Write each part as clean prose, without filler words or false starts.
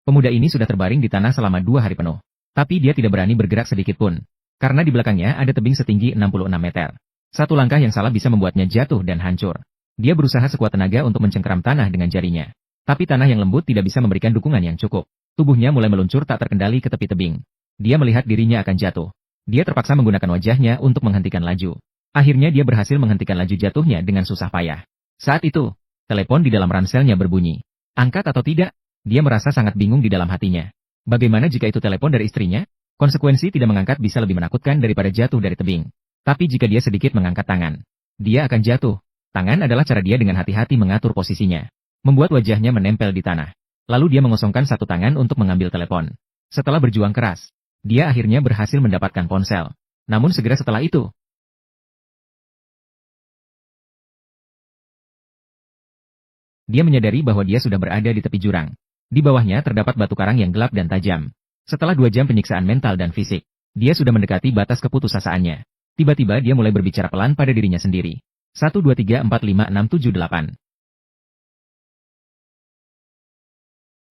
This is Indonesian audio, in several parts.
Pemuda ini sudah terbaring di tanah selama 2 hari penuh. Tapi dia tidak berani bergerak sedikit pun. Karena di belakangnya ada tebing setinggi 66 meter. Satu langkah yang salah bisa membuatnya jatuh dan hancur. Dia berusaha sekuat tenaga untuk mencengkeram tanah dengan jarinya. Tapi tanah yang lembut tidak bisa memberikan dukungan yang cukup. Tubuhnya mulai meluncur tak terkendali ke tepi tebing. Dia melihat dirinya akan jatuh. Dia terpaksa menggunakan wajahnya untuk menghentikan laju. Akhirnya dia berhasil menghentikan laju jatuhnya dengan susah payah. Saat itu, telepon di dalam ranselnya berbunyi. Angkat atau tidak? Dia merasa sangat bingung di dalam hatinya. Bagaimana jika itu telepon dari istrinya? Konsekuensi tidak mengangkat bisa lebih menakutkan daripada jatuh dari tebing. Tapi jika dia sedikit mengangkat tangan, dia akan jatuh. Tangan adalah cara dia dengan hati-hati mengatur posisinya. Membuat wajahnya menempel di tanah. Lalu dia mengosongkan satu tangan untuk mengambil telepon. Setelah berjuang keras, dia akhirnya berhasil mendapatkan ponsel. Namun segera setelah itu, dia menyadari bahwa dia sudah berada di tepi jurang. Di bawahnya terdapat batu karang yang gelap dan tajam. Setelah 2 jam penyiksaan mental dan fisik, dia sudah mendekati batas keputusasaannya. Tiba-tiba dia mulai berbicara pelan pada dirinya sendiri. 1, 2, 3, 4, 5, 6, 7, 8.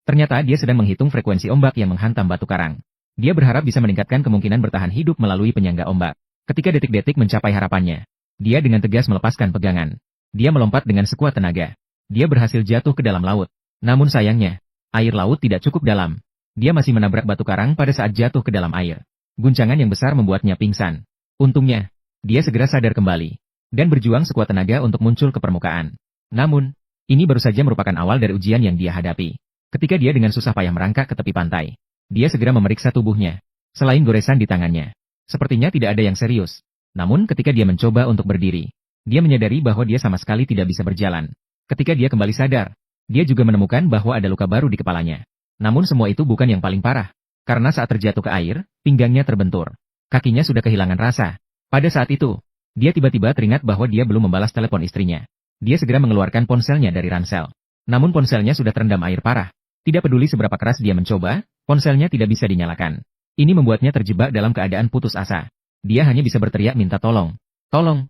Ternyata dia sedang menghitung frekuensi ombak yang menghantam batu karang. Dia berharap bisa meningkatkan kemungkinan bertahan hidup melalui penyangga ombak. Ketika detik-detik mencapai harapannya, dia dengan tegas melepaskan pegangan. Dia melompat dengan sekuat tenaga. Dia berhasil jatuh ke dalam laut. Namun sayangnya, air laut tidak cukup dalam. Dia masih menabrak batu karang pada saat jatuh ke dalam air. Guncangan yang besar membuatnya pingsan. Untungnya, dia segera sadar kembali dan berjuang sekuat tenaga untuk muncul ke permukaan. Namun, ini baru saja merupakan awal dari ujian yang dia hadapi. Ketika dia dengan susah payah merangkak ke tepi pantai, dia segera memeriksa tubuhnya. Selain goresan di tangannya, sepertinya tidak ada yang serius. Namun ketika dia mencoba untuk berdiri, dia menyadari bahwa dia sama sekali tidak bisa berjalan. Ketika dia kembali sadar, dia juga menemukan bahwa ada luka baru di kepalanya. Namun semua itu bukan yang paling parah. Karena saat terjatuh ke air, pinggangnya terbentur. Kakinya sudah kehilangan rasa. Pada saat itu, dia tiba-tiba teringat bahwa dia belum membalas telepon istrinya. Dia segera mengeluarkan ponselnya dari ransel. Namun ponselnya sudah terendam air parah. Tidak peduli seberapa keras dia mencoba, ponselnya tidak bisa dinyalakan. Ini membuatnya terjebak dalam keadaan putus asa. Dia hanya bisa berteriak minta tolong. Tolong.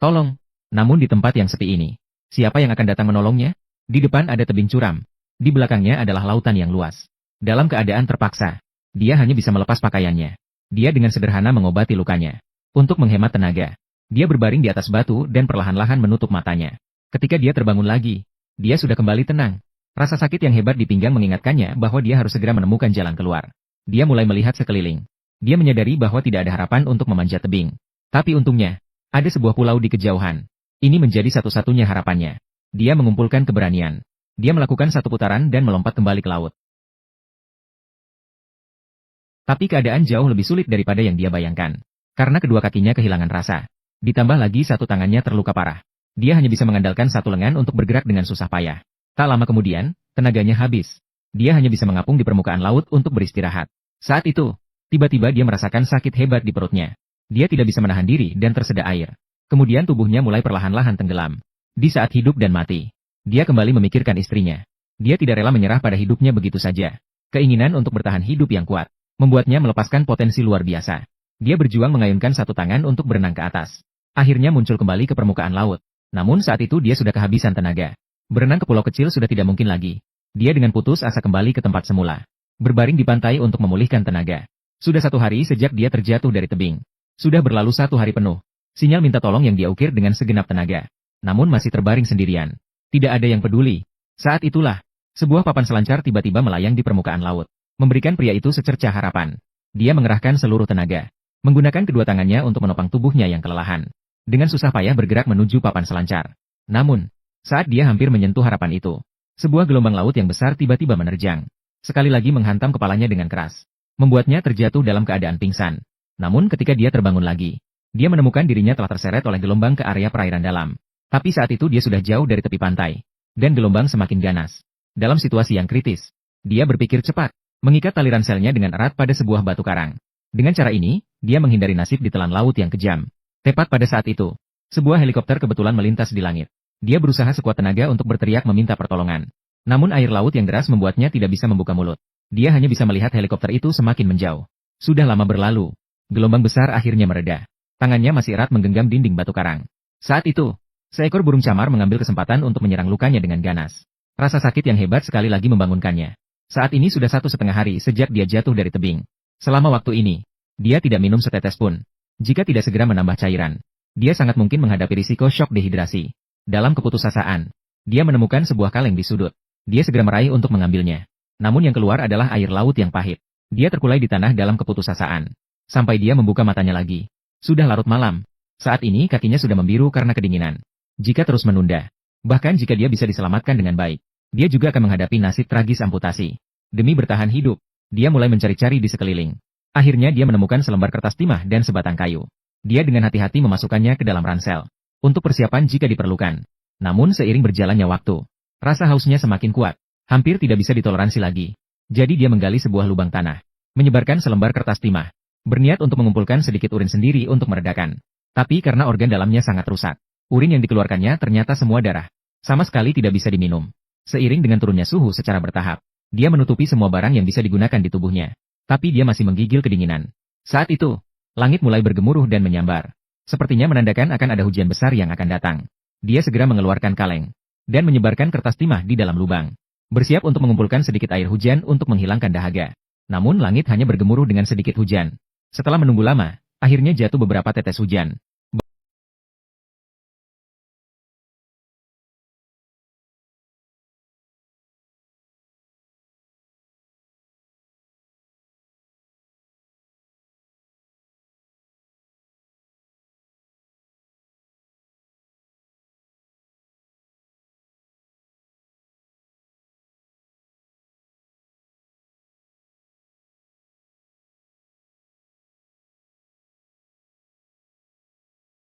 Tolong. Namun di tempat yang sepi ini, siapa yang akan datang menolongnya? Di depan ada tebing curam. Di belakangnya adalah lautan yang luas. Dalam keadaan terpaksa, dia hanya bisa melepas pakaiannya. Dia dengan sederhana mengobati lukanya. Untuk menghemat tenaga, dia berbaring di atas batu dan perlahan-lahan menutup matanya. Ketika dia terbangun lagi, dia sudah kembali tenang. Rasa sakit yang hebat di pinggang mengingatkannya bahwa dia harus segera menemukan jalan keluar. Dia mulai melihat sekeliling. Dia menyadari bahwa tidak ada harapan untuk memanjat tebing. Tapi untungnya, ada sebuah pulau di kejauhan. Ini menjadi satu-satunya harapannya. Dia mengumpulkan keberanian. Dia melakukan satu putaran dan melompat kembali ke laut. Tapi keadaan jauh lebih sulit daripada yang dia bayangkan. Karena kedua kakinya kehilangan rasa. Ditambah lagi satu tangannya terluka parah. Dia hanya bisa mengandalkan satu lengan untuk bergerak dengan susah payah. Tak lama kemudian, tenaganya habis. Dia hanya bisa mengapung di permukaan laut untuk beristirahat. Saat itu, tiba-tiba dia merasakan sakit hebat di perutnya. Dia tidak bisa menahan diri dan tersedak air. Kemudian tubuhnya mulai perlahan-lahan tenggelam. Di saat hidup dan mati, dia kembali memikirkan istrinya. Dia tidak rela menyerah pada hidupnya begitu saja. Keinginan untuk bertahan hidup yang kuat membuatnya melepaskan potensi luar biasa. Dia berjuang mengayunkan satu tangan untuk berenang ke atas. Akhirnya muncul kembali ke permukaan laut. Namun saat itu dia sudah kehabisan tenaga. Berenang ke pulau kecil sudah tidak mungkin lagi. Dia dengan putus asa kembali ke tempat semula. Berbaring di pantai untuk memulihkan tenaga. Sudah 1 hari sejak dia terjatuh dari tebing. Sudah berlalu 1 hari penuh. Sinyal minta tolong yang dia ukir dengan segenap tenaga. Namun masih terbaring sendirian. Tidak ada yang peduli. Saat itulah, sebuah papan selancar tiba-tiba melayang di permukaan laut. Memberikan pria itu secercah harapan. Dia mengerahkan seluruh tenaga. Menggunakan kedua tangannya untuk menopang tubuhnya yang kelelahan. Dengan susah payah bergerak menuju papan selancar. Namun, saat dia hampir menyentuh harapan itu, sebuah gelombang laut yang besar tiba-tiba menerjang. Sekali lagi menghantam kepalanya dengan keras. Membuatnya terjatuh dalam keadaan pingsan. Namun ketika dia terbangun lagi, dia menemukan dirinya telah terseret oleh gelombang ke area perairan dalam. Tapi saat itu dia sudah jauh dari tepi pantai. Dan gelombang semakin ganas. Dalam situasi yang kritis, dia berpikir cepat. Mengikat tali ranselnya dengan erat pada sebuah batu karang. Dengan cara ini, dia menghindari nasib ditelan laut yang kejam. Tepat pada saat itu, sebuah helikopter kebetulan melintas di langit. Dia berusaha sekuat tenaga untuk berteriak meminta pertolongan. Namun air laut yang deras membuatnya tidak bisa membuka mulut. Dia hanya bisa melihat helikopter itu semakin menjauh. Sudah lama berlalu. Gelombang besar akhirnya mereda. Tangannya masih erat menggenggam dinding batu karang. Saat itu, seekor burung camar mengambil kesempatan untuk menyerang lukanya dengan ganas. Rasa sakit yang hebat sekali lagi membangunkannya. Saat ini sudah 1,5 hari sejak dia jatuh dari tebing. Selama waktu ini, dia tidak minum setetes pun. Jika tidak segera menambah cairan, dia sangat mungkin menghadapi risiko shock dehidrasi. Dalam keputusasaan, dia menemukan sebuah kaleng di sudut. Dia segera meraih untuk mengambilnya. Namun yang keluar adalah air laut yang pahit. Dia terkulai di tanah dalam keputusasaan. Sampai dia membuka matanya lagi. Sudah larut malam. Saat ini kakinya sudah membiru karena kedinginan. Jika terus menunda, bahkan jika dia bisa diselamatkan dengan baik, dia juga akan menghadapi nasib tragis amputasi. Demi bertahan hidup, dia mulai mencari-cari di sekeliling. Akhirnya dia menemukan selembar kertas timah dan sebatang kayu. Dia dengan hati-hati memasukkannya ke dalam ransel, untuk persiapan jika diperlukan. Namun seiring berjalannya waktu, rasa hausnya semakin kuat, hampir tidak bisa ditoleransi lagi. Jadi dia menggali sebuah lubang tanah, menyebarkan selembar kertas timah, berniat untuk mengumpulkan sedikit urin sendiri untuk meredakan. Tapi karena organ dalamnya sangat rusak, urin yang dikeluarkannya ternyata semua darah, sama sekali tidak bisa diminum. Seiring dengan turunnya suhu secara bertahap, dia menutupi semua barang yang bisa digunakan di tubuhnya. Tapi dia masih menggigil kedinginan. Saat itu, langit mulai bergemuruh dan menyambar. Sepertinya menandakan akan ada hujan besar yang akan datang. Dia segera mengeluarkan kaleng, dan menyebarkan kertas timah di dalam lubang. Bersiap untuk mengumpulkan sedikit air hujan untuk menghilangkan dahaga. Namun langit hanya bergemuruh dengan sedikit hujan. Setelah menunggu lama, akhirnya jatuh beberapa tetes hujan.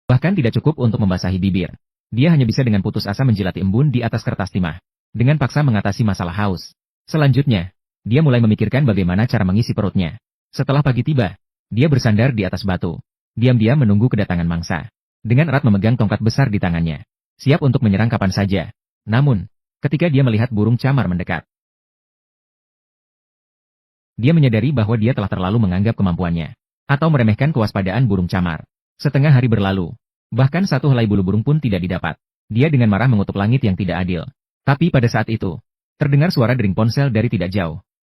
Bahkan tidak cukup untuk membasahi bibir. Dia hanya bisa dengan putus asa menjilati embun di atas kertas timah. Dengan paksa mengatasi masalah haus. Selanjutnya, dia mulai memikirkan bagaimana cara mengisi perutnya. Setelah pagi tiba, dia bersandar di atas batu. Diam-diam menunggu kedatangan mangsa. Dengan erat memegang tongkat besar di tangannya. Siap untuk menyerang kapan saja. Namun, ketika dia melihat burung camar mendekat, dia menyadari bahwa dia telah terlalu menganggap kemampuannya. Atau meremehkan kewaspadaan burung camar. Setengah hari berlalu. Bahkan satu helai bulu burung pun tidak didapat. Dia dengan marah mengutuk langit yang tidak adil. Tapi pada saat itu, terdengar suara dering ponsel dari tidak jauh.